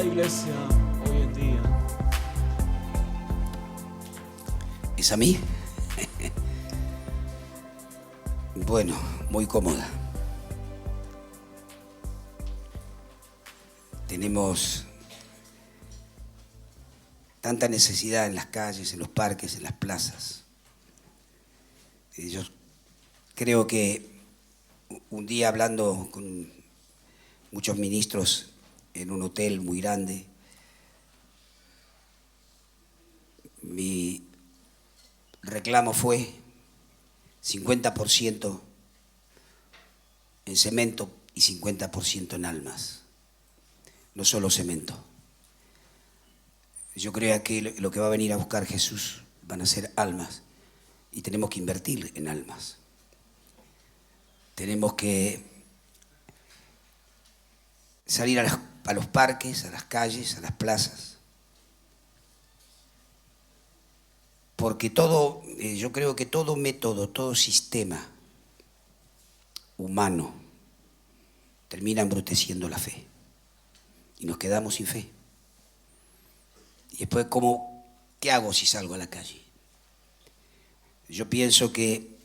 la iglesia hoy en día. ¿Es a mí? Bueno, muy cómoda. Tenemos tanta necesidad en las calles, en los parques, en las plazas. Yo creo que un día hablando con muchos ministros en un hotel muy grande, mi reclamo fue 50% en cemento y 50% en almas. No solo cemento. Yo creo que lo que va a venir a buscar Jesús van a ser almas y tenemos que invertir en almas. Tenemos que salir a los parques, a las calles, a las plazas. Porque todo, yo creo que todo método, todo sistema humano termina embruteciendo la fe. Y nos quedamos sin fe. Y después, ¿qué hago si salgo a la calle? Yo pienso que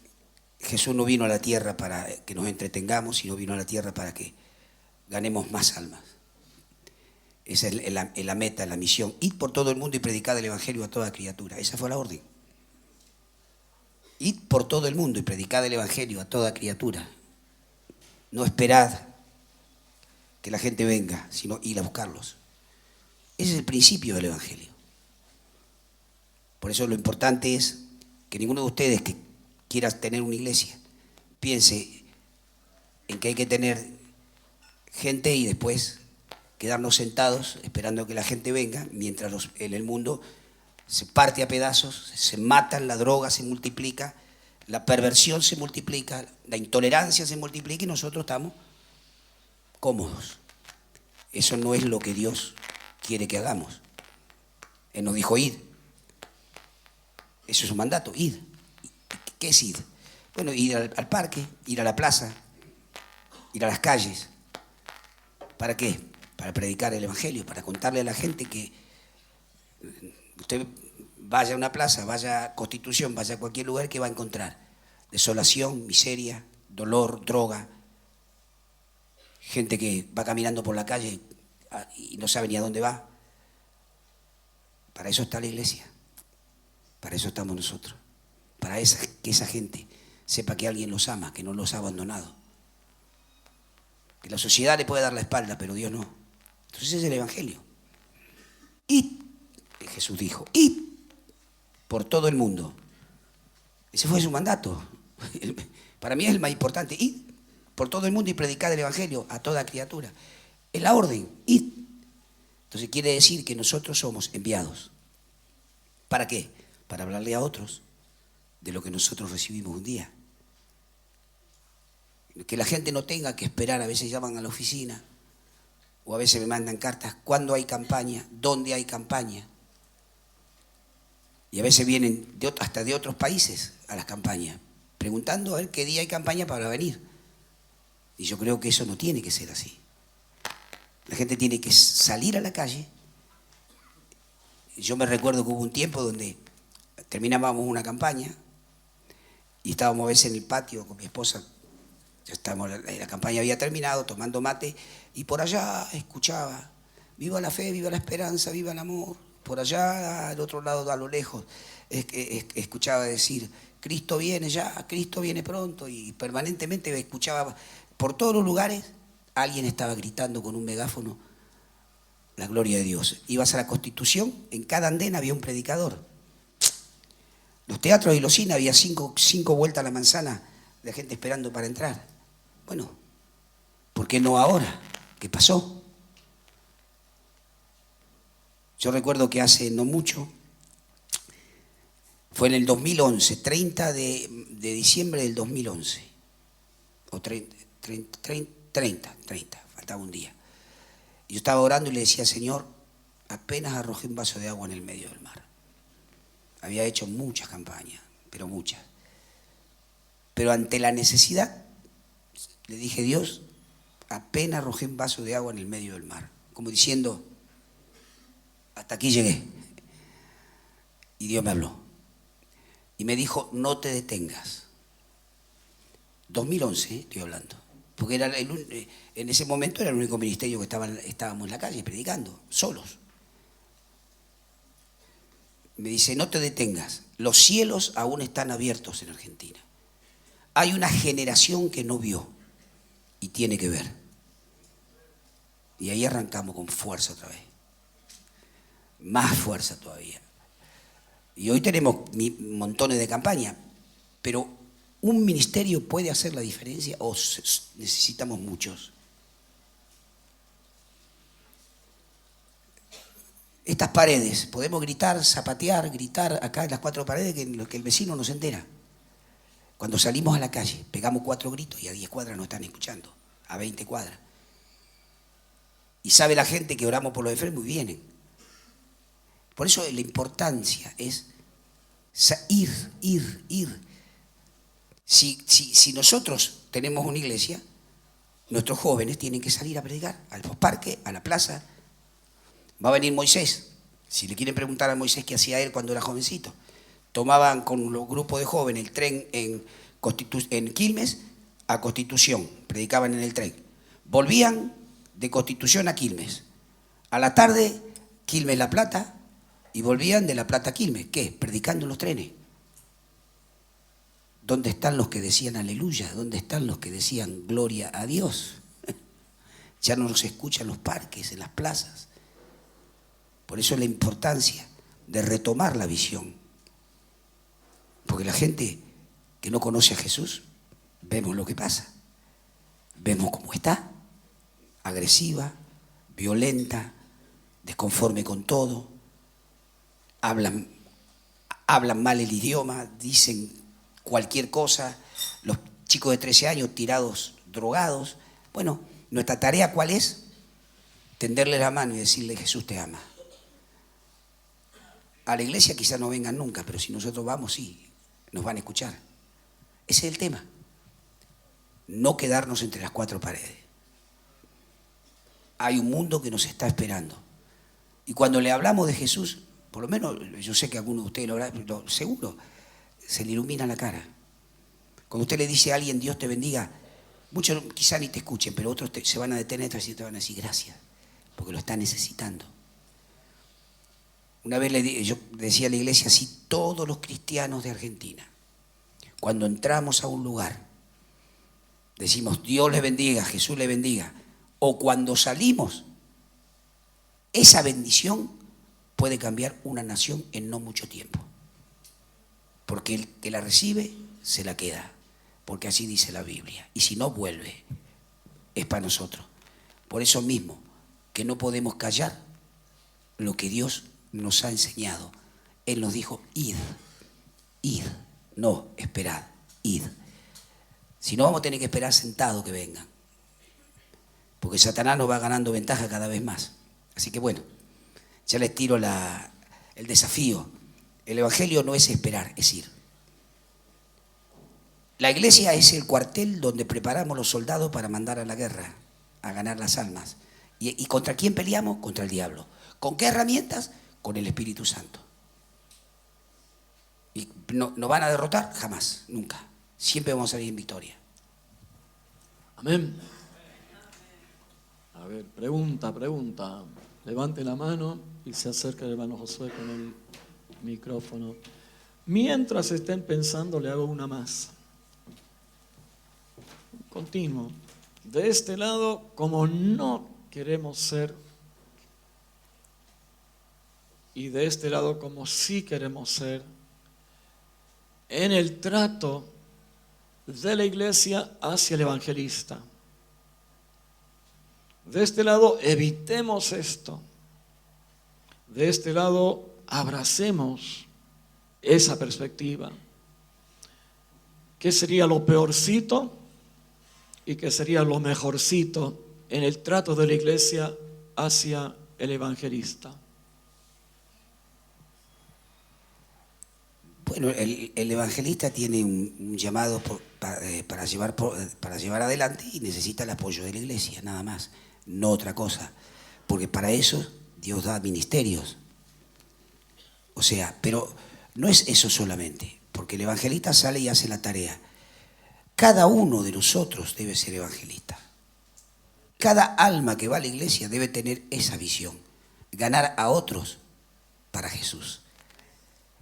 Jesús no vino a la tierra para que nos entretengamos, sino vino a la tierra para que ganemos más almas. Esa es la meta, la misión. Id por todo el mundo y predicad el evangelio a toda criatura. Esa fue la orden. Id por todo el mundo y predicad el evangelio a toda criatura. No esperad que la gente venga, sino ir a buscarlos. Ese es el principio del evangelio. Por eso lo importante es que ninguno de ustedes que quiera tener una iglesia piense en que hay que tener gente y después quedarnos sentados esperando que la gente venga, mientras en el mundo se parte a pedazos, se matan, la droga se multiplica, la perversión se multiplica, la intolerancia se multiplica y nosotros estamos cómodos. Eso no es lo que Dios quiere que hagamos. Él nos dijo id. Eso es un mandato, id. ¿Qué es id? Bueno, ir al parque, ir a la plaza, ir a las calles. ¿Para qué? Para predicar el evangelio, para contarle a la gente que usted vaya a una plaza, vaya a Constitución, vaya a cualquier lugar que va a encontrar desolación, miseria, dolor, droga, gente que va caminando por la calle y no sabe ni a dónde va. Para eso está la iglesia, para eso estamos nosotros, para que esa gente sepa que alguien los ama, que no los ha abandonado, que la sociedad le puede dar la espalda, pero Dios no. Entonces ese es el evangelio. Id, Jesús dijo, id por todo el mundo. Ese fue su mandato. Para mí es el más importante. Id por todo el mundo y predicad el evangelio a toda criatura. Es la orden, id. Entonces quiere decir que nosotros somos enviados. ¿Para qué? Para hablarle a otros de lo que nosotros recibimos un día. Que la gente no tenga que esperar, a veces llaman a la oficina o a veces me mandan cartas, ¿cuándo hay campaña? ¿Dónde hay campaña? Y a veces vienen hasta de otros países a las campañas, preguntando a ver qué día hay campaña para venir. Y yo creo que eso no tiene que ser así. La gente tiene que salir a la calle. Yo me recuerdo que hubo un tiempo donde terminábamos una campaña y estábamos a veces en el patio con mi esposa. Ya estábamos, la campaña había terminado, tomando mate, y por allá escuchaba, viva la fe, viva la esperanza, viva el amor. Por allá, al otro lado, a lo lejos, escuchaba decir, Cristo viene ya, Cristo viene pronto, y permanentemente escuchaba, por todos los lugares, alguien estaba gritando con un megáfono, la gloria de Dios. Ibas a la Constitución, en cada andén había un predicador. Los teatros y los cines había cinco vueltas a la manzana de gente esperando para entrar. Bueno, ¿por qué no ahora? ¿Qué pasó? Yo recuerdo que hace no mucho, fue en el 2011, 30 de diciembre del 2011, o 30, faltaba un día. Y yo estaba orando y le decía, Señor, apenas arrojé un vaso de agua en el medio del mar. Había hecho muchas campañas, pero muchas. Pero ante la necesidad, le dije, Dios, apenas arrojé un vaso de agua en el medio del mar. Como diciendo, hasta aquí llegué. Y Dios me habló. Y me dijo, no te detengas. 2011, estoy hablando. Porque era en ese momento era el único ministerio que estábamos en la calle predicando, solos. Me dice, no te detengas. Los cielos aún están abiertos en Argentina. Hay una generación que no vio y tiene que ver. Y ahí arrancamos con fuerza otra vez. Más fuerza todavía. Y hoy tenemos montones de campañas, pero ¿un ministerio puede hacer la diferencia o necesitamos muchos? Estas paredes, podemos gritar, zapatear, gritar acá en las 4 paredes que el vecino no se entera. Cuando salimos a la calle, pegamos 4 gritos y a 10 cuadras nos están escuchando, a 20 cuadras. Y sabe la gente que oramos por los enfermos y vienen. Por eso la importancia es ir. Si nosotros tenemos una iglesia, nuestros jóvenes tienen que salir a predicar al parque, a la plaza. Va a venir Moisés. Si le quieren preguntar a Moisés qué hacía él cuando era jovencito, tomaban con los grupos de jóvenes el tren en Quilmes a Constitución, predicaban en el tren. Volvían de Constitución a Quilmes. A la tarde, Quilmes La Plata, y volvían de La Plata a Quilmes. ¿Qué? Predicando en los trenes. ¿Dónde están los que decían aleluya? ¿Dónde están los que decían gloria a Dios? Ya no nos escuchan en los parques, en las plazas. Por eso la importancia de retomar la visión. Porque la gente que no conoce a Jesús, vemos lo que pasa. Vemos cómo está, agresiva, violenta, desconforme con todo. Hablan mal el idioma, dicen cualquier cosa. Los chicos de 13 años tirados, drogados. Bueno, nuestra tarea ¿cuál es? Tenderle la mano y decirle Jesús te ama. A la iglesia quizás no vengan nunca, pero si nosotros vamos, sí, nos van a escuchar. Ese es el tema. No quedarnos entre las 4 paredes. Hay un mundo que nos está esperando. Y cuando le hablamos de Jesús, por lo menos yo sé que algunos de ustedes lo habrán, pero seguro se le ilumina la cara. Cuando usted le dice a alguien Dios te bendiga, muchos quizás ni te escuchen, pero otros se van a detener y te van a decir gracias, porque lo están necesitando. Una vez yo decía a la iglesia, si todos los cristianos de Argentina, cuando entramos a un lugar, decimos Dios les bendiga, Jesús les bendiga, o cuando salimos, esa bendición puede cambiar una nación en no mucho tiempo. Porque el que la recibe, se la queda. Porque así dice la Biblia. Y si no vuelve, es para nosotros. Por eso mismo, que no podemos callar lo que Dios nos ha enseñado. Él nos dijo, id, no, esperad, id. Si no, vamos a tener que esperar sentados que vengan. Porque Satanás nos va ganando ventaja cada vez más. Así que bueno, ya les tiro el desafío. El evangelio no es esperar, es ir. La iglesia es el cuartel donde preparamos los soldados para mandar a la guerra, a ganar las almas. ¿Y contra quién peleamos? Contra el diablo. ¿Con qué herramientas? Con el Espíritu Santo. ¿Y no van a derrotar? Jamás, nunca. Siempre vamos a salir en victoria. Amén. A ver, pregunta. Levante la mano y se acerca el hermano Josué con el micrófono. Mientras estén pensando, le hago una más. Continuo. De este lado, como no queremos ser, y de este lado, como sí queremos ser, en el trato de la iglesia hacia el evangelista. De este lado, evitemos esto. De este lado, abracemos esa perspectiva. ¿Qué sería lo peorcito y qué sería lo mejorcito en el trato de la iglesia hacia el evangelista? Bueno, el evangelista tiene un llamado para llevar adelante y necesita el apoyo de la iglesia, nada más, no otra cosa. Porque para eso Dios da ministerios, O sea, pero no es eso solamente, porque el evangelista sale y hace la tarea. Cada uno de nosotros debe ser evangelista. Cada alma que va a la iglesia debe tener esa visión, ganar a otros para Jesús.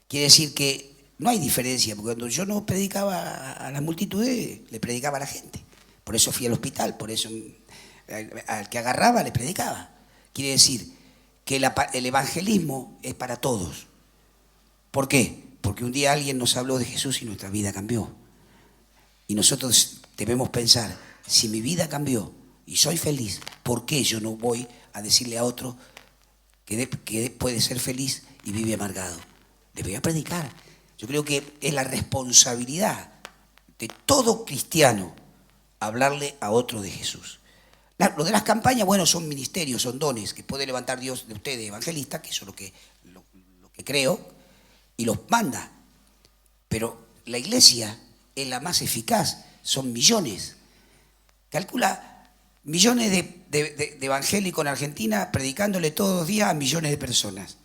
Quiere decir que no hay diferencia, porque cuando yo no predicaba a las multitudes, le predicaba a la gente. Por eso fui al hospital, por eso al que agarraba le predicaba. Quiere decir que el evangelismo es para todos. ¿Por qué? Porque un día alguien nos habló de Jesús y nuestra vida cambió. Y nosotros debemos pensar, si mi vida cambió y soy feliz, ¿por qué yo no voy a decirle a otro que puede ser feliz y vive amargado? Le voy a predicar. Yo creo que es la responsabilidad de todo cristiano hablarle a otro de Jesús. Lo de las campañas, bueno, son ministerios, son dones que puede levantar Dios de ustedes, evangelistas, que eso es lo que creo, y los manda. Pero la iglesia es la más eficaz, son millones. Calcula millones de evangélicos en Argentina predicándole todos los días a millones de personas.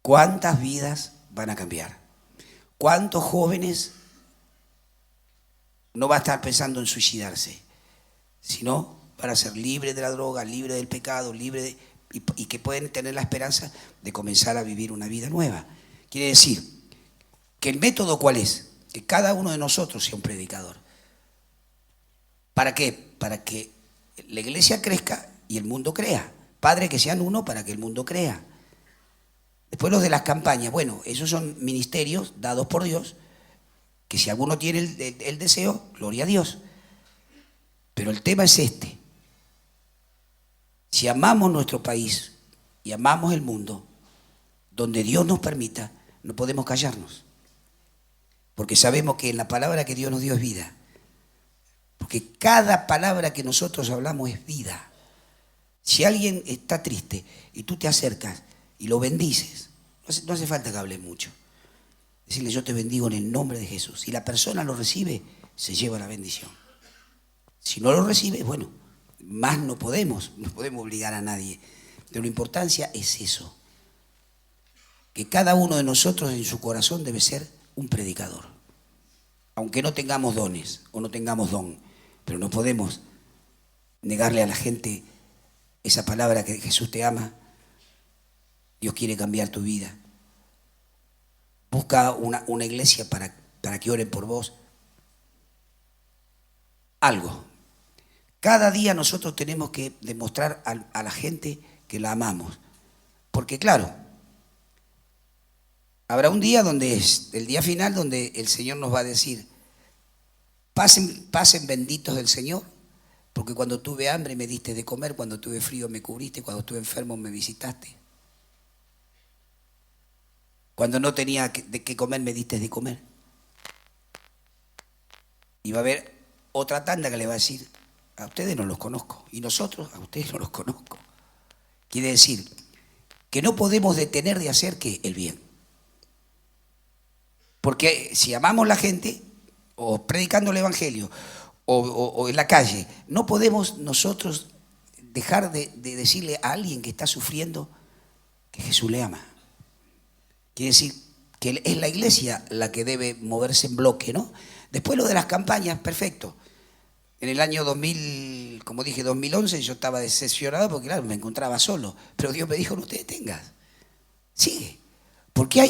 ¿Cuántas vidas van a cambiar? ¿Cuántos jóvenes no van a estar pensando en suicidarse, sino para ser libres de la droga, libres del pecado, y que pueden tener la esperanza de comenzar a vivir una vida nueva? Quiere decir que el método, ¿cuál es? Que cada uno de nosotros sea un predicador. ¿Para qué? Para que la iglesia crezca y el mundo crea. Padre, que sean uno para que el mundo crea. Después los de las campañas, bueno, esos son ministerios dados por Dios, que si alguno tiene el deseo, gloria a Dios. Pero el tema es este. Si amamos nuestro país y amamos el mundo, donde Dios nos permita, no podemos callarnos. Porque sabemos que en la palabra que Dios nos dio es vida. Porque cada palabra que nosotros hablamos es vida. Si alguien está triste y tú te acercas y lo bendices, no hace falta que hables mucho. Decirle, yo te bendigo en el nombre de Jesús. Si la persona lo recibe, se lleva la bendición. Si no lo recibe, bueno, más no podemos obligar a nadie. Pero la importancia es eso. Que cada uno de nosotros en su corazón debe ser un predicador. Aunque no tengamos dones o no tengamos don, pero no podemos negarle a la gente esa palabra que Jesús te ama. Dios quiere cambiar tu vida. Busca una iglesia para que oren por vos. Algo. Cada día nosotros tenemos que demostrar a la gente que la amamos. Porque claro, habrá un día donde es el día final donde el Señor nos va a decir, pasen benditos del Señor, porque cuando tuve hambre me diste de comer, cuando tuve frío me cubriste, cuando estuve enfermo me visitaste. Cuando no tenía de qué comer me diste de comer. Y va a haber otra tanda que le va a decir, a ustedes no los conozco, y nosotros a ustedes no los conozco. Quiere decir que no podemos detener de hacer ¿qué? El bien. Porque si amamos la gente, o predicando el evangelio, o en la calle, no podemos nosotros dejar de decirle a alguien que está sufriendo que Jesús le ama. Quiere decir que es la iglesia la que debe moverse en bloque, ¿no? Después lo de las campañas, perfecto. En el año 2000, como dije, 2011, yo estaba decepcionado porque, claro, me encontraba solo. Pero Dios me dijo, no te detengas, sigue. Porque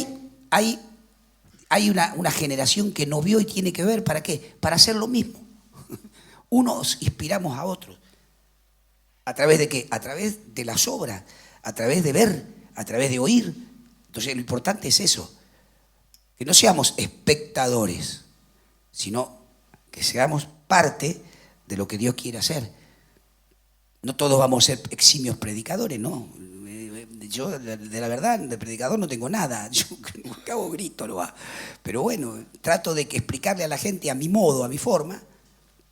hay una generación que no vio y tiene que ver, ¿para qué? Para hacer lo mismo. Unos inspiramos a otros. ¿A través de qué? A través de las obras, a través de ver, a través de oír. Entonces lo importante es eso, que no seamos espectadores, sino que seamos parte de lo que Dios quiere hacer. No todos vamos a ser eximios predicadores, no. Yo, de la verdad, de predicador no tengo nada. Yo hago grito, no va. Pero bueno, trato de que explicarle a la gente a mi modo, a mi forma,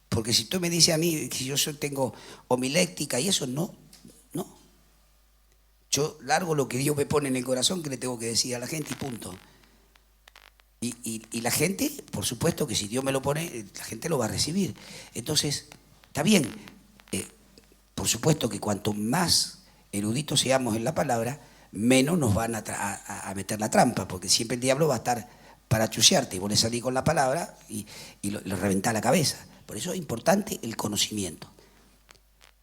porque si tú me dices a mí que yo tengo homiléctica y eso, no. Yo largo lo que Dios me pone en el corazón que le tengo que decir a la gente y punto. Y la gente, por supuesto que si Dios me lo pone, la gente lo va a recibir. Entonces, está bien. Por supuesto que cuanto más eruditos seamos en la palabra, menos nos van a meter la trampa, porque siempre el diablo va a estar para chusearte y vos le salís con la palabra y le reventás la cabeza. Por eso es importante el conocimiento.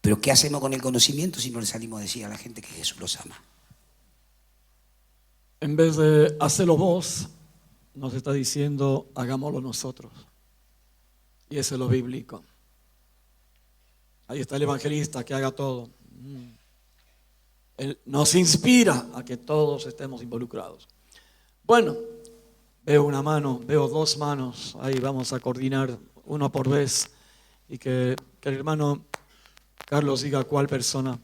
Pero ¿qué hacemos con el conocimiento si no le salimos a decir a la gente que Jesús los ama? En vez de hacerlo vos, nos está diciendo hagámoslo nosotros. Y eso es lo bíblico. Ahí está el evangelista que haga todo. Él nos inspira a que todos estemos involucrados. Bueno, veo una mano, veo dos manos. Ahí vamos a coordinar uno por vez. Y que el hermano Carlos diga cuál persona.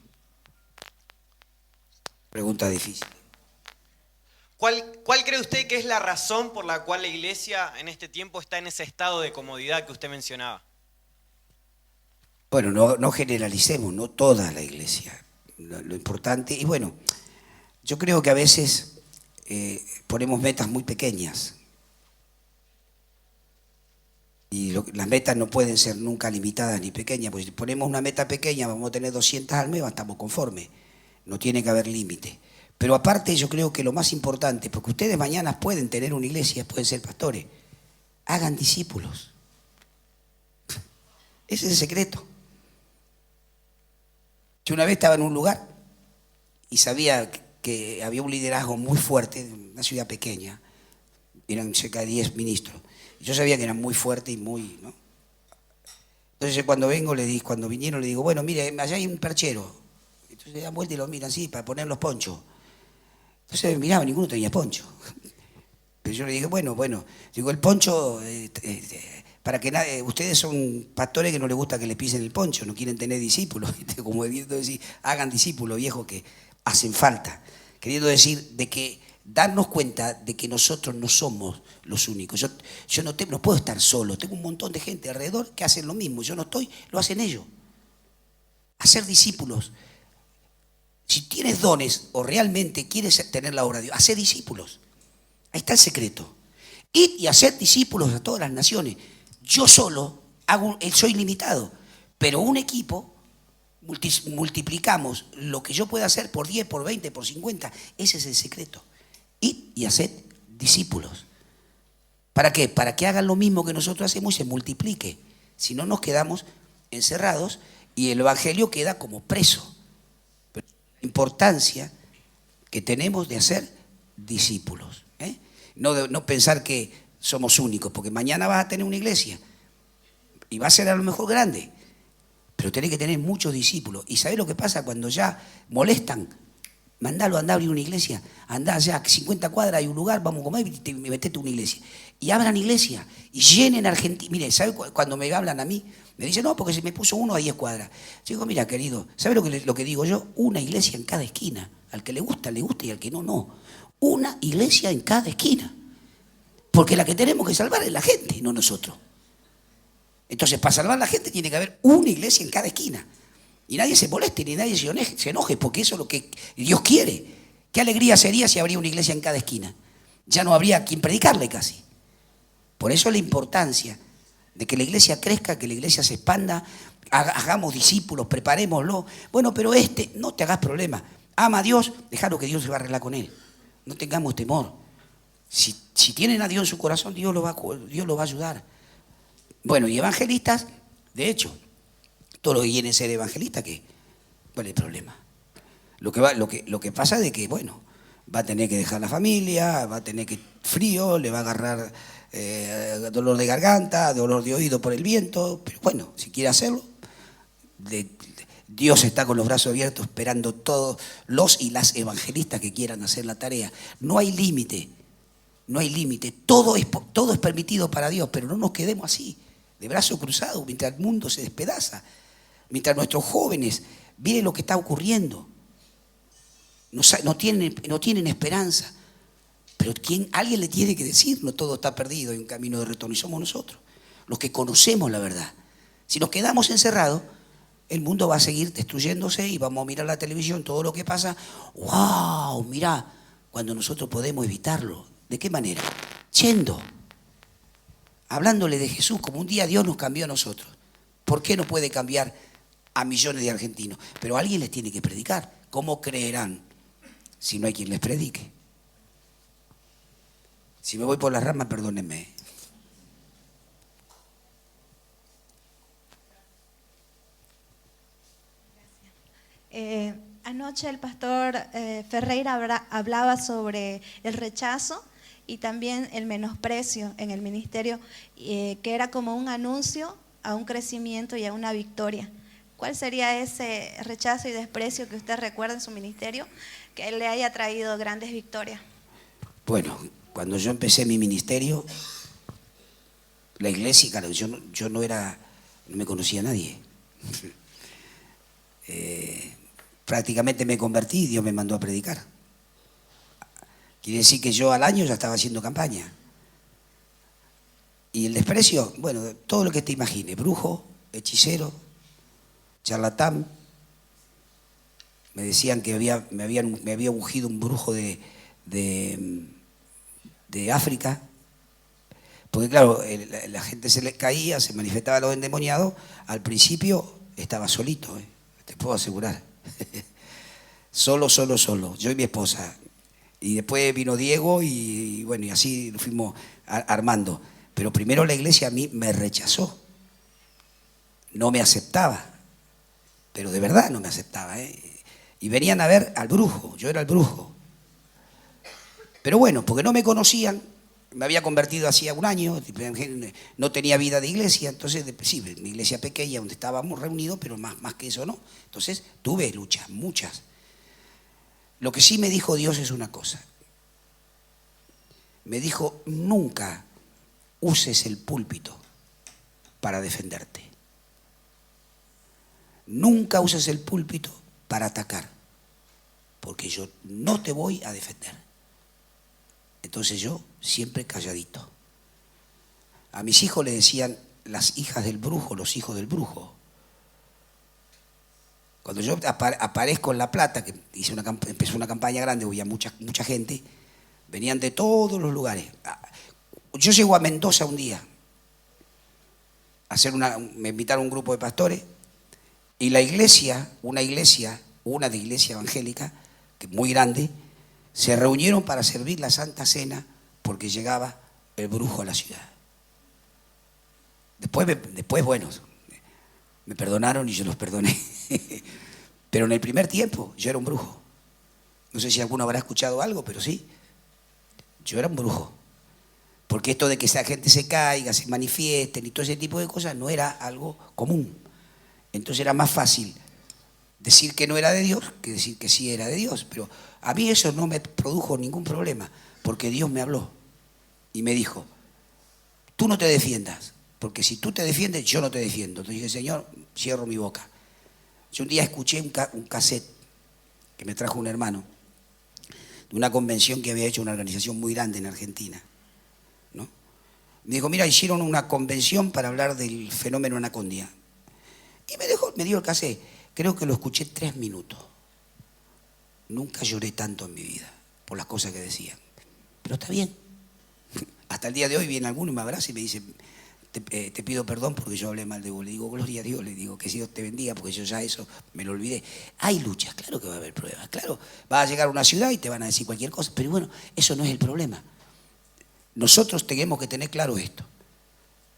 Pregunta difícil. ¿Cuál cree usted que es la razón por la cual la iglesia en este tiempo está en ese estado de comodidad que usted mencionaba? Bueno, no generalicemos, no toda la iglesia. Lo importante, y bueno, yo creo que a veces ponemos metas muy pequeñas. Y las metas no pueden ser nunca limitadas ni pequeñas, porque si ponemos una meta pequeña, vamos a tener 200 almas, estamos conformes. No tiene que haber límite. Pero aparte yo creo que lo más importante, porque ustedes mañana pueden tener una iglesia, pueden ser pastores, hagan discípulos. Ese es el secreto. Yo una vez estaba en un lugar y sabía que había un liderazgo muy fuerte, en una ciudad pequeña, eran cerca de 10 ministros. Yo sabía que eran muy fuertes y muy, ¿no? Entonces cuando vinieron le digo, bueno, mire, allá hay un perchero. Entonces le dan vuelta y lo miran así para poner los ponchos. Entonces me miraba, ninguno tenía poncho. Pero yo le dije, bueno, digo, el poncho, para que ustedes son pastores que no les gusta que les pisen el poncho, no quieren tener discípulos, como queriendo decir, hagan discípulos, viejos, que hacen falta. Queriendo decir de que darnos cuenta de que nosotros no somos los únicos. Yo no puedo estar solo, tengo un montón de gente alrededor que hacen lo mismo, yo no estoy, lo hacen ellos. Hacer discípulos. Si tienes dones o realmente quieres tener la obra de Dios, hacer discípulos. Ahí está el secreto. Ir y hacer discípulos a todas las naciones. Yo solo soy limitado, pero un equipo multiplicamos lo que yo pueda hacer por 10, por 20, por 50. Ese es el secreto. Ir y hacer discípulos. ¿Para qué? Para que hagan lo mismo que nosotros hacemos y se multiplique. Si no, nos quedamos encerrados y el evangelio queda como preso. Pero la importancia que tenemos de hacer discípulos. No pensar que somos únicos, porque mañana vas a tener una iglesia y va a ser a lo mejor grande, pero tenés que tener muchos discípulos. ¿Y sabés lo que pasa cuando ya molestan? Mandalo a andar a abrir una iglesia, andá allá, 50 cuadras, hay un lugar, vamos a comer y metete una iglesia. Y abran iglesia y llenen Argentina. Mire, ¿sabe cuando me hablan a mí? Me dicen, no, porque se me puso uno a 10 cuadras. Yo digo, mira, querido, ¿sabe lo que digo yo? Una iglesia en cada esquina. Al que le gusta y al que no, no. Una iglesia en cada esquina. Porque la que tenemos que salvar es la gente, no nosotros. Entonces, para salvar a la gente tiene que haber una iglesia en cada esquina. Y nadie se moleste, ni nadie se enoje, porque eso es lo que Dios quiere. Qué alegría sería si habría una iglesia en cada esquina. Ya no habría quien predicarle casi. Por eso la importancia de que la iglesia crezca, que la iglesia se expanda, hagamos discípulos, preparémoslo. Bueno, pero no te hagas problema. Ama a Dios, déjalo que Dios se va a arreglar con él. No tengamos temor. Si tienen a Dios en su corazón, Dios lo va a ayudar. Bueno, y evangelistas, de hecho, todos los que quieren ser evangelistas, ¿cuál es el problema? Lo que pasa es de que, bueno, va a tener que dejar la familia, va a tener frío, le va a agarrar dolor de garganta, dolor de oído por el viento, pero bueno, si quiere hacerlo, Dios está con los brazos abiertos esperando todos los y las evangelistas que quieran hacer la tarea. No hay límite, todo es permitido para Dios, pero no nos quedemos así, de brazos cruzados, mientras el mundo se despedaza, mientras nuestros jóvenes miren lo que está ocurriendo, no tienen esperanza. Pero alguien le tiene que decir, no todo está perdido, hay un camino de retorno, y somos nosotros, los que conocemos la verdad. Si nos quedamos encerrados, el mundo va a seguir destruyéndose y vamos a mirar la televisión, todo lo que pasa. ¡Wow! Mirá, cuando nosotros podemos evitarlo. ¿De qué manera? Yendo, hablándole de Jesús, como un día Dios nos cambió a nosotros. ¿Por qué no puede cambiar a millones de argentinos? Pero alguien les tiene que predicar. ¿Cómo creerán si no hay quien les predique? Si me voy por las ramas, perdónenme. Anoche el pastor Ferreira hablaba sobre el rechazo y también el menosprecio en el ministerio, que era como un anuncio a un crecimiento y a una victoria. ¿Cuál sería ese rechazo y desprecio que usted recuerda en su ministerio que le haya traído grandes victorias? Bueno, cuando yo empecé mi ministerio, la iglesia, claro, yo no me conocía a nadie. Prácticamente me convertí y Dios me mandó a predicar. Quiere decir que yo al año ya estaba haciendo campaña. Y el desprecio, bueno, todo lo que te imagines, brujo, hechicero, charlatán. Me decían que me había ungido un brujo de África. Porque claro, la gente se les caía, se manifestaba lo endemoniado. Al principio estaba solito, te puedo asegurar. Solo. Yo y mi esposa. Y después vino Diego y bueno, y así lo fuimos armando. Pero primero la iglesia a mí me rechazó. No me aceptaba. Pero de verdad no me aceptaba. Y venían a ver al brujo. Yo era el brujo. Pero bueno, porque no me conocían. Me había convertido hacía un año. No tenía vida de iglesia. Entonces, sí, una iglesia pequeña donde estábamos reunidos, pero más que eso no. Entonces tuve luchas, muchas. Lo que sí me dijo Dios es una cosa. Me dijo, nunca uses el púlpito para defenderte. Nunca uses el púlpito para atacar, porque yo no te voy a defender. Entonces yo siempre calladito. A mis hijos le decían las hijas del brujo, los hijos del brujo. Cuando yo aparezco en La Plata, que empezó una campaña grande, había mucha gente, venían de todos los lugares. Yo llego a Mendoza un día, me invitaron un grupo de pastores, y la iglesia, una de iglesia evangélica, que muy grande, se reunieron para servir la Santa Cena porque llegaba el brujo a la ciudad. Después bueno, me perdonaron y yo los perdoné. Pero en el primer tiempo yo era un brujo. No sé si alguno habrá escuchado algo, pero sí. Yo era un brujo. Porque esto de que esa gente se caiga, se manifiesten y todo ese tipo de cosas no era algo común. Entonces era más fácil decir que no era de Dios que decir que sí era de Dios. Pero a mí eso no me produjo ningún problema, porque Dios me habló y me dijo, tú no te defiendas, porque si tú te defiendes, yo no te defiendo. Entonces dije, Señor, cierro mi boca. Yo un día escuché un cassette que me trajo un hermano de una convención que había hecho una organización muy grande en Argentina, ¿no? Me dijo, mira, hicieron una convención para hablar del fenómeno anacondia. Y me dio el cassette. Creo que lo escuché 3 minutos. Nunca lloré tanto en mi vida por las cosas que decían. Pero está bien. Hasta el día de hoy viene alguno y me abraza y me dice, te pido perdón porque yo hablé mal de vos. Le digo, gloria a Dios, le digo, que Dios te bendiga, porque yo ya eso me lo olvidé. Hay luchas, claro que va a haber pruebas, claro. Vas a llegar a una ciudad y te van a decir cualquier cosa, pero bueno, eso no es el problema. Nosotros tenemos que tener claro esto,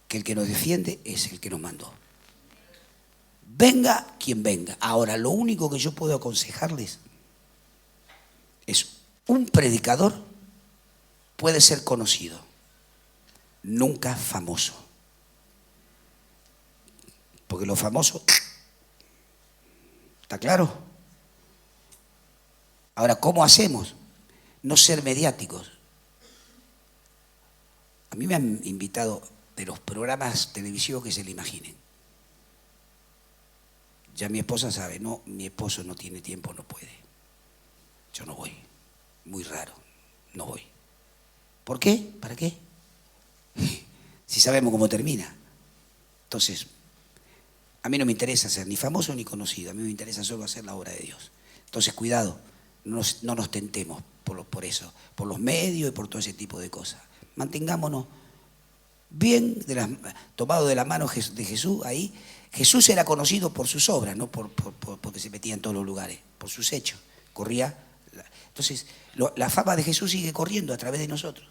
que el que nos defiende es el que nos mandó. Venga quien venga. Ahora, lo único que yo puedo aconsejarles es un predicador puede ser conocido, nunca famoso. Porque lo famoso, ¿está claro? Ahora, ¿cómo hacemos? No ser mediáticos. A mí me han invitado de los programas televisivos que se le imaginen. Ya mi esposa sabe, no, mi esposo no tiene tiempo, no puede. Yo no voy. Muy raro, no voy. ¿Por qué? ¿Para qué? Si sabemos cómo termina. Entonces, a mí no me interesa ser ni famoso ni conocido, a mí me interesa solo hacer la obra de Dios. Entonces, cuidado, no nos tentemos por eso, por los medios y por todo ese tipo de cosas. Mantengámonos bien tomados de la mano de Jesús ahí. Jesús era conocido por sus obras, no porque se metía en todos los lugares, por sus hechos. Entonces Entonces, la fama de Jesús sigue corriendo a través de nosotros.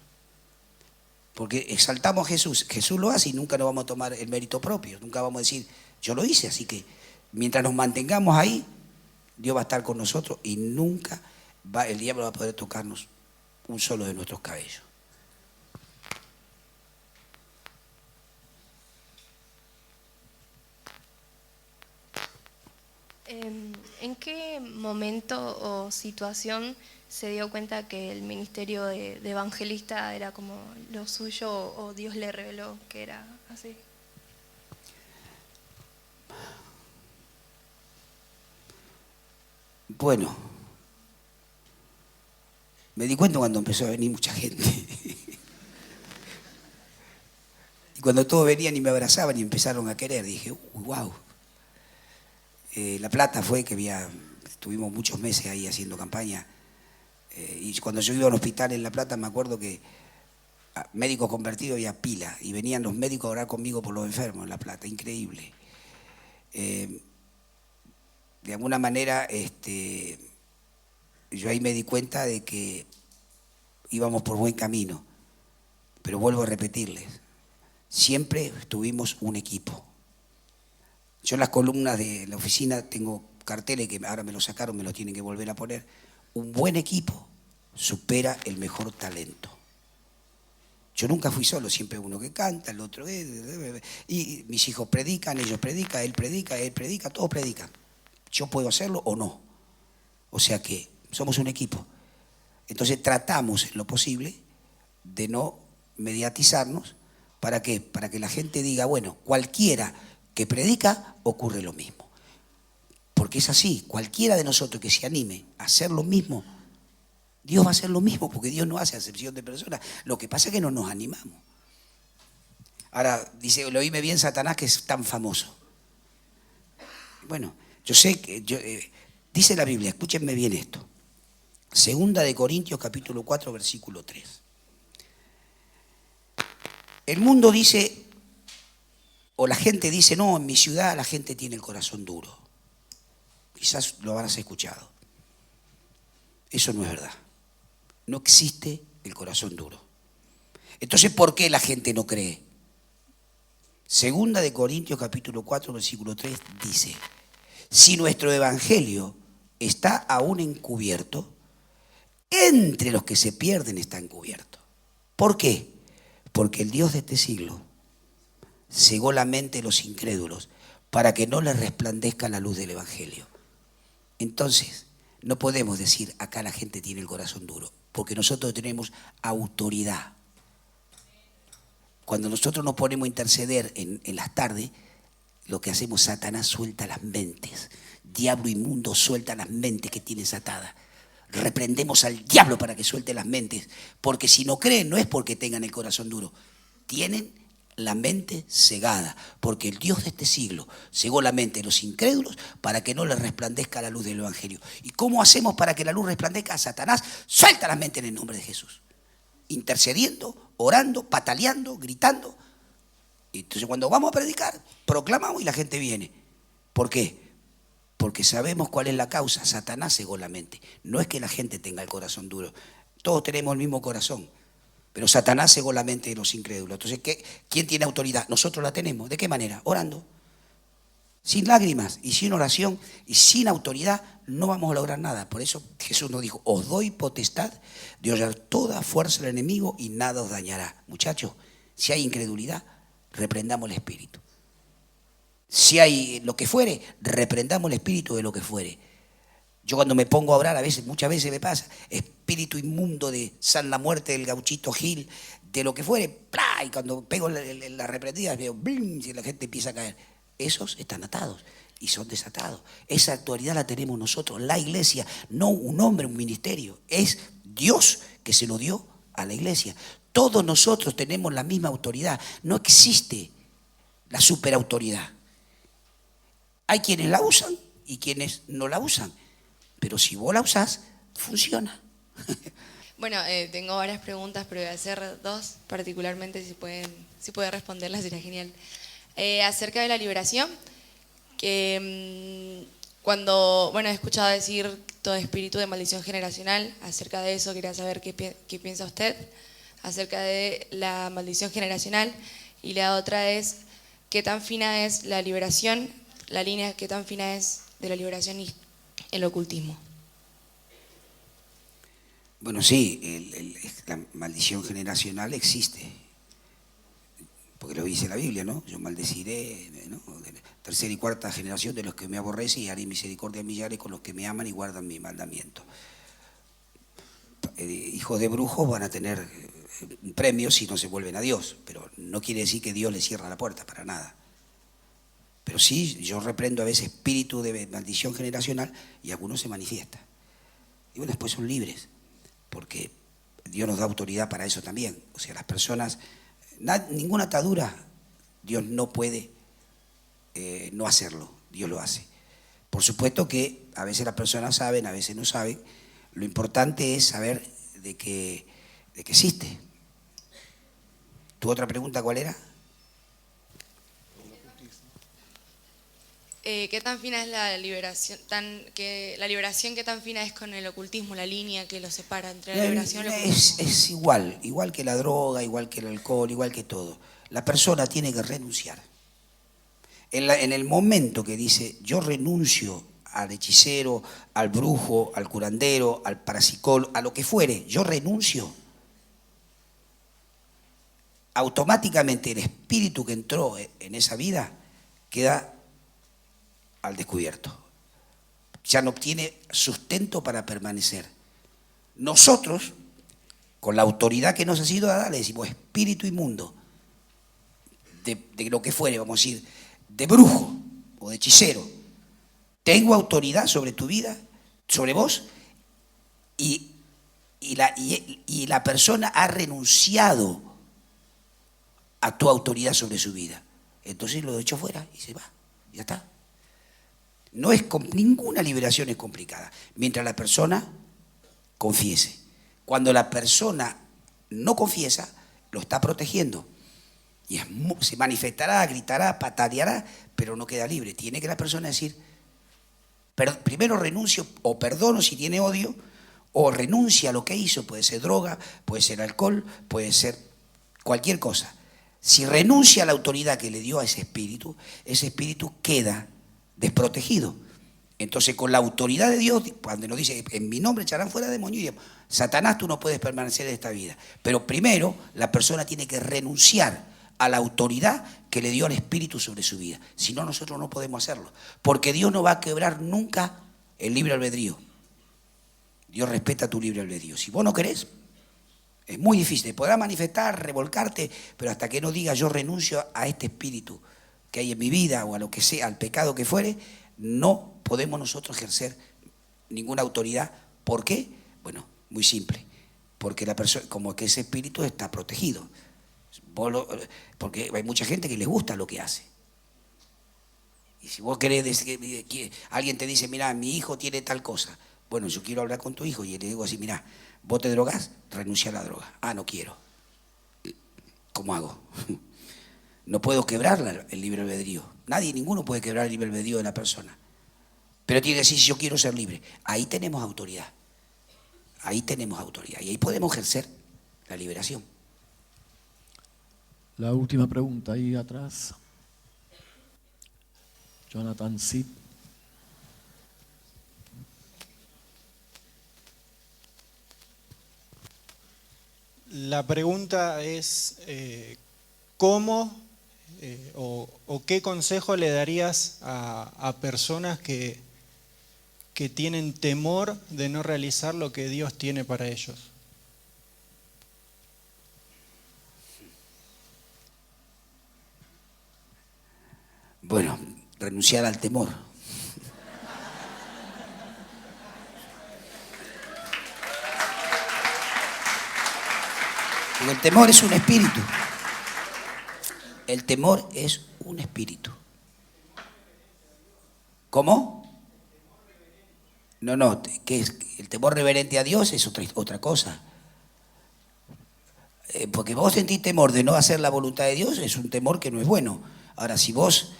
Porque exaltamos a Jesús. Jesús lo hace y nunca nos vamos a tomar el mérito propio. Nunca vamos a decir, yo lo hice. Así que mientras nos mantengamos ahí, Dios va a estar con nosotros y nunca el diablo va a poder tocarnos un solo de nuestros cabellos. ¿En qué momento o situación se dio cuenta que el ministerio de evangelista era como lo suyo o Dios le reveló que era así? Bueno, me di cuenta cuando empezó a venir mucha gente. Y cuando todos venían y me abrazaban y empezaron a querer, dije, wow. La Plata fue que estuvimos muchos meses ahí haciendo campaña. Y cuando yo iba al hospital en La Plata, me acuerdo que médicos convertidos había pila. Y venían los médicos a orar conmigo por los enfermos en La Plata. Increíble. De alguna manera, yo ahí me di cuenta de que íbamos por buen camino. Pero vuelvo a repetirles, siempre tuvimos un equipo. Yo en las columnas de la oficina tengo carteles que ahora me los sacaron, me los tienen que volver a poner. Un buen equipo supera el mejor talento. Yo nunca fui solo, siempre uno que canta, el otro y mis hijos predican, ellos predican, él predica, todos predican. Yo puedo hacerlo o no. O sea que somos un equipo. Entonces tratamos en lo posible de no mediatizarnos. ¿Para qué? Para que la gente diga, bueno, cualquiera que predica ocurre lo mismo. Porque es así, cualquiera de nosotros que se anime a hacer lo mismo, Dios va a hacer lo mismo, porque Dios no hace acepción de personas. Lo que pasa es que no nos animamos. Ahora, dice, lo oíme bien Satanás, que es tan famoso. Bueno, yo sé que, dice la Biblia, escúchenme bien esto. 2 Corintios capítulo 4, versículo 3. El mundo dice, o la gente dice, no, en mi ciudad la gente tiene el corazón duro. Quizás lo habrás escuchado. Eso no es verdad. No existe el corazón duro. Entonces, ¿por qué la gente no cree? 2 Corintios capítulo 4, versículo 3 dice, si nuestro evangelio está aún encubierto, entre los que se pierden está encubierto. ¿Por qué? Porque el Dios de este siglo cegó la mente de los incrédulos para que no les resplandezca la luz del evangelio. Entonces, no podemos decir acá la gente tiene el corazón duro, porque nosotros tenemos autoridad. Cuando nosotros nos ponemos a interceder en las tardes, lo que hacemos, Satanás suelta las mentes. Diablo inmundo suelta las mentes que tienes atadas. Reprendemos al diablo para que suelte las mentes, porque si no creen no es porque tengan el corazón duro, tienen la mente cegada, porque el Dios de este siglo cegó la mente de los incrédulos para que no les resplandezca la luz del evangelio. ¿Y cómo hacemos para que la luz resplandezca? Satanás suelta las mentes en el nombre de Jesús, intercediendo, orando, pataleando, gritando. Entonces cuando vamos a predicar, proclamamos y la gente viene. ¿Por qué? Porque sabemos cuál es la causa. Satanás cegó la mente. No es que la gente tenga el corazón duro. Todos tenemos el mismo corazón. Pero Satanás cegó la mente de los incrédulos. Entonces, ¿quién tiene autoridad? Nosotros la tenemos. ¿De qué manera? Orando. Sin lágrimas y sin oración y sin autoridad no vamos a lograr nada. Por eso Jesús nos dijo, os doy potestad de hollar toda fuerza del enemigo y nada os dañará. Muchachos, si hay incredulidad, reprendamos el espíritu. Si hay lo que fuere, reprendamos el espíritu de lo que fuere. Yo cuando me pongo a orar, muchas veces me pasa, espíritu inmundo de San la Muerte, del Gauchito Gil, de lo que fuere, ¡plá! Y cuando pego la reprendida, veo, ¡blim! Y la gente empieza a caer. Esos están atados y son desatados. Esa autoridad la tenemos nosotros, la iglesia, no un hombre, un ministerio. Es Dios que se lo dio a la iglesia. Todos nosotros tenemos la misma autoridad. No existe la superautoridad. Hay quienes la usan y quienes no la usan. Pero si vos la usás, funciona. Bueno, tengo varias preguntas, pero voy a hacer dos particularmente, si pueden responderlas, sería genial. Acerca de la liberación, que Cuando, bueno, he escuchado decir todo espíritu de maldición generacional, acerca de eso quería saber qué piensa usted acerca de la maldición generacional. Y la otra es, ¿qué tan fina es la liberación, la línea, qué tan fina es de la liberación y el ocultismo? Bueno, sí, la maldición generacional existe, porque lo dice la Biblia, ¿no? Yo maldeciré, ¿no? De la tercera y cuarta generación de los que me aborrecen y haré misericordia a millares con los que me aman y guardan mi mandamiento. Hijos de brujos van a tener un premio si no se vuelven a Dios, pero no quiere decir que Dios les cierra la puerta, para nada. Pero sí, yo reprendo a veces espíritu de maldición generacional y algunos se manifiestan. Y bueno, después son libres, porque Dios nos da autoridad para eso también. O sea, las personas, ninguna atadura, Dios no puede no hacerlo, Dios lo hace. Por supuesto que a veces las personas saben, a veces no saben. Lo importante es saber de que existe. ¿Tu otra pregunta cuál era? ¿Qué tan fina es la liberación? La liberación, ¿qué tan fina es con el ocultismo, la línea que lo separa entre la liberación y el ocultismo? Es igual que la droga, igual que el alcohol, igual que todo. La persona tiene que renunciar. En el momento que dice, yo renuncio al hechicero, al brujo, al curandero, al parapsicólogo, a lo que fuere, yo renuncio, automáticamente el espíritu que entró en esa vida queda al descubierto. Ya no tiene sustento para permanecer. Nosotros, con la autoridad que nos ha sido dada, le decimos espíritu inmundo, de lo que fuere, vamos a decir, de brujo o de hechicero, tengo autoridad sobre tu vida, sobre vos, y la persona ha renunciado a tu autoridad sobre su vida. Entonces lo echo fuera y se va, ya está. No es ninguna liberación es complicada, mientras la persona confiese. Cuando la persona no confiesa, lo está protegiendo. Y se manifestará, gritará, pataleará, pero no queda libre. Tiene que la persona decir, primero renuncio o perdono si tiene odio, o renuncia a lo que hizo, puede ser droga, puede ser alcohol, puede ser cualquier cosa. Si renuncia a la autoridad que le dio a ese espíritu queda desprotegido. Entonces, con la autoridad de Dios, cuando nos dice, en mi nombre echarán fuera demonios, Satanás, tú no puedes permanecer en esta vida. Pero primero, la persona tiene que renunciar a la autoridad que le dio al espíritu sobre su vida. Si no, nosotros no podemos hacerlo. Porque Dios no va a quebrar nunca el libre albedrío. Dios respeta tu libre albedrío. Si vos no querés, es muy difícil. Te podrás manifestar, revolcarte, pero hasta que no diga yo renuncio a este espíritu que hay en mi vida o a lo que sea, al pecado que fuere, no podemos nosotros ejercer ninguna autoridad. ¿Por qué? Bueno, muy simple. Porque la persona, como que ese espíritu está protegido. Porque hay mucha gente que les gusta lo que hace. Y si vos querés decir que alguien te dice, mira, mi hijo tiene tal cosa. Bueno, yo quiero hablar con tu hijo y le digo así, mira, vos te drogás, renuncia a la droga. Ah, no quiero. ¿Cómo hago? No puedo quebrar el libre albedrío. Ninguno puede quebrar el libre albedrío de la persona. Pero tiene que decir, yo quiero ser libre. Ahí tenemos autoridad. Ahí tenemos autoridad. Y ahí podemos ejercer la liberación. La última pregunta ahí atrás. Jonathan Sid. La pregunta es, ¿cómo o qué consejo le darías a personas que tienen temor de no realizar lo que Dios tiene para ellos? Bueno, renunciar al temor. Porque el temor es un espíritu. El temor es un espíritu. ¿Cómo? No, ¿qué es? El temor reverente a Dios es otra cosa. Porque vos sentís temor de no hacer la voluntad de Dios, es un temor que no es bueno. Ahora, si vos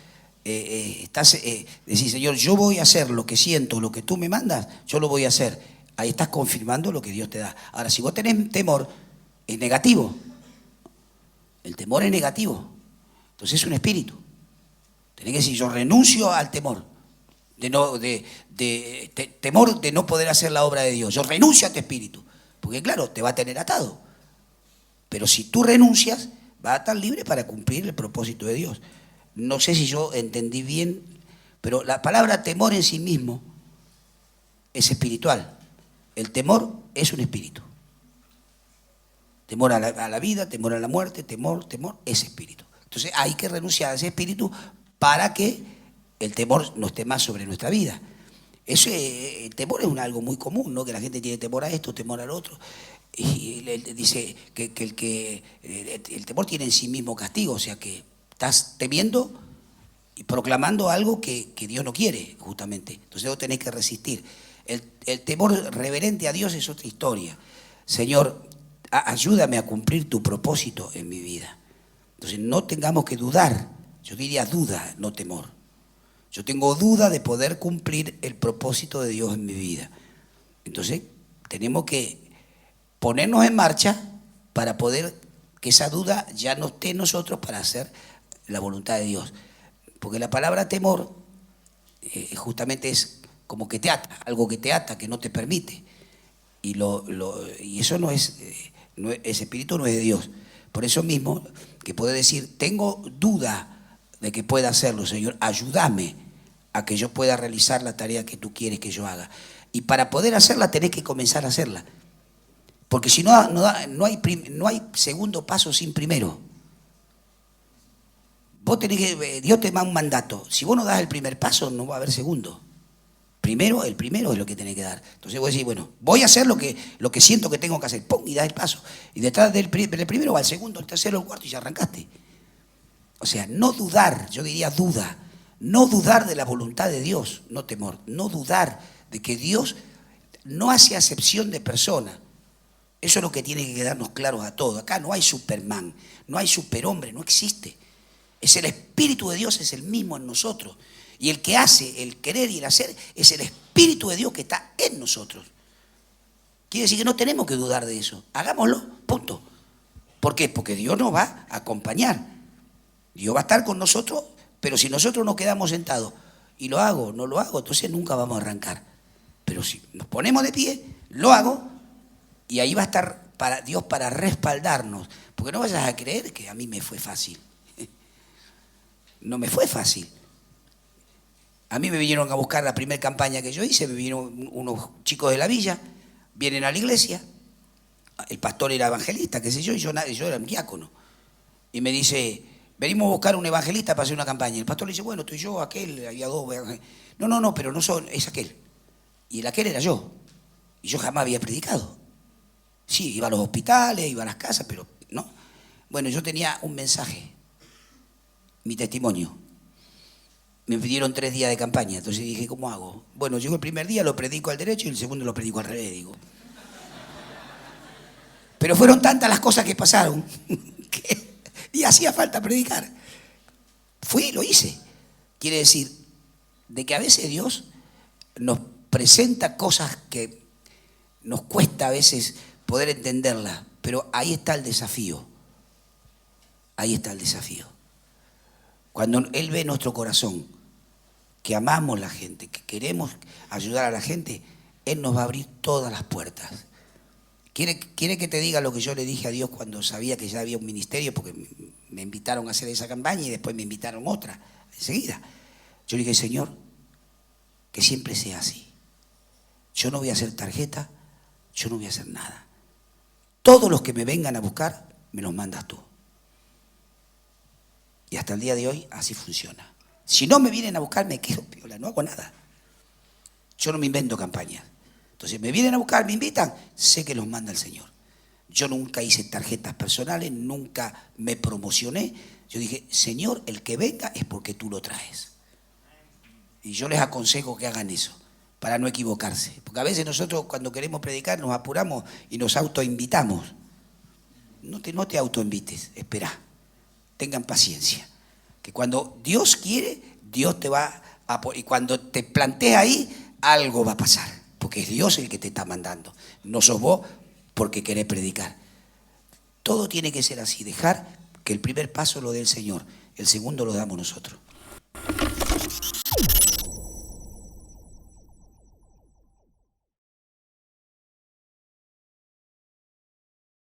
decís, Señor, yo voy a hacer lo que siento, lo que tú me mandas, yo lo voy a hacer. Ahí estás confirmando lo que Dios te da. Ahora, si vos tenés temor, es negativo. El temor es negativo. Entonces es un espíritu. Tenés que decir, yo renuncio al temor. Temor de no poder hacer la obra de Dios. Yo renuncio a este espíritu. Porque claro, te va a tener atado. Pero si tú renuncias, vas a estar libre para cumplir el propósito de Dios. No sé si yo entendí bien, pero la palabra temor en sí mismo es espiritual. El temor es un espíritu. Temor a la vida, temor a la muerte, temor es espíritu. Entonces hay que renunciar a ese espíritu para que el temor no esté más sobre nuestra vida. El temor es algo muy común, ¿no? Que la gente tiene temor a esto, temor al otro. Y él dice que el temor tiene en sí mismo castigo, o sea que estás temiendo y proclamando algo que Dios no quiere, justamente. Entonces vos tenés que resistir. El temor reverente a Dios es otra historia. Señor, ayúdame a cumplir tu propósito en mi vida. Entonces no tengamos que dudar. Yo diría duda, no temor. Yo tengo duda de poder cumplir el propósito de Dios en mi vida. Entonces tenemos que ponernos en marcha para poder que esa duda ya no esté en nosotros para hacer la voluntad de Dios. Porque la palabra temor justamente es como que te ata, algo que te ata, que no te permite. Y eso no es, ese espíritu no es de Dios. Por eso mismo que puede decir, tengo duda de que pueda hacerlo, Señor, ayúdame a que yo pueda realizar la tarea que tú quieres que yo haga. Y para poder hacerla tenés que comenzar a hacerla. Porque si no, no hay segundo paso sin primero. Vos tenés que, Dios te da un mandato. Si vos no das el primer paso, no va a haber segundo. El primero es lo que tenés que dar. Entonces vos decís, bueno, voy a hacer lo que siento que tengo que hacer. ¡Pum! Y das el paso. Y detrás del primero va el segundo, el tercero, el cuarto y ya arrancaste. O sea, no dudar, yo diría duda. No dudar de la voluntad de Dios, no temor. No dudar de que Dios no hace acepción de persona. Eso es lo que tiene que quedarnos claros a todos. Acá no hay Superman, no hay superhombre, no existe. Es el Espíritu de Dios, es el mismo en nosotros. Y el que hace, el querer y el hacer, es el Espíritu de Dios que está en nosotros. Quiere decir que no tenemos que dudar de eso. Hagámoslo, punto. ¿Por qué? Porque Dios nos va a acompañar. Dios va a estar con nosotros, pero si nosotros nos quedamos sentados y lo hago, no lo hago, entonces nunca vamos a arrancar. Pero si nos ponemos de pie, lo hago, y ahí va a estar Dios para respaldarnos. Porque no vayas a creer que a mí me fue fácil. No me fue fácil. A mí me vinieron a buscar la primera campaña que yo hice, me vinieron unos chicos de la villa, vienen a la iglesia, el pastor era evangelista, qué sé yo, y yo era un diácono. Y me dice, venimos a buscar un evangelista para hacer una campaña. El pastor le dice, bueno, estoy yo, aquel, había dos. No, pero no es aquel. Y el aquel era yo. Y yo jamás había predicado. Sí, iba a los hospitales, iba a las casas, pero no. Bueno, yo tenía un mensaje, mi testimonio. Me pidieron 3 días de campaña, entonces dije, ¿cómo hago? Bueno, llegó el primer día, lo predico al derecho y el segundo lo predico al revés, digo. Pero fueron tantas las cosas que pasaron y hacía falta predicar. Fui y lo hice. Quiere decir, de que a veces Dios nos presenta cosas que nos cuesta a veces poder entenderlas, pero ahí está el desafío. Ahí está el desafío. Cuando Él ve nuestro corazón, que amamos a la gente, que queremos ayudar a la gente, Él nos va a abrir todas las puertas. ¿Quiere que te diga lo que yo le dije a Dios cuando sabía que ya había un ministerio? Porque me invitaron a hacer esa campaña y después me invitaron otra, enseguida. Yo le dije, Señor, que siempre sea así. Yo no voy a hacer tarjeta, yo no voy a hacer nada. Todos los que me vengan a buscar, me los mandas tú. Y hasta el día de hoy así funciona. Si no me vienen a buscar, me quedo piola, no hago nada. Yo no me invento campañas. Entonces me vienen a buscar, me invitan, sé que los manda el Señor. Yo nunca hice tarjetas personales, nunca me promocioné. Yo dije, Señor, el que venga es porque tú lo traes. Y yo les aconsejo que hagan eso, para no equivocarse. Porque a veces nosotros cuando queremos predicar nos apuramos y nos autoinvitamos. No te autoinvites, esperá. Tengan paciencia. Que cuando Dios quiere, Dios te va a... Y cuando te plantees ahí, algo va a pasar, porque es Dios el que te está mandando. No sos vos porque querés predicar. Todo tiene que ser así, dejar que el primer paso lo dé el Señor, el segundo lo damos nosotros.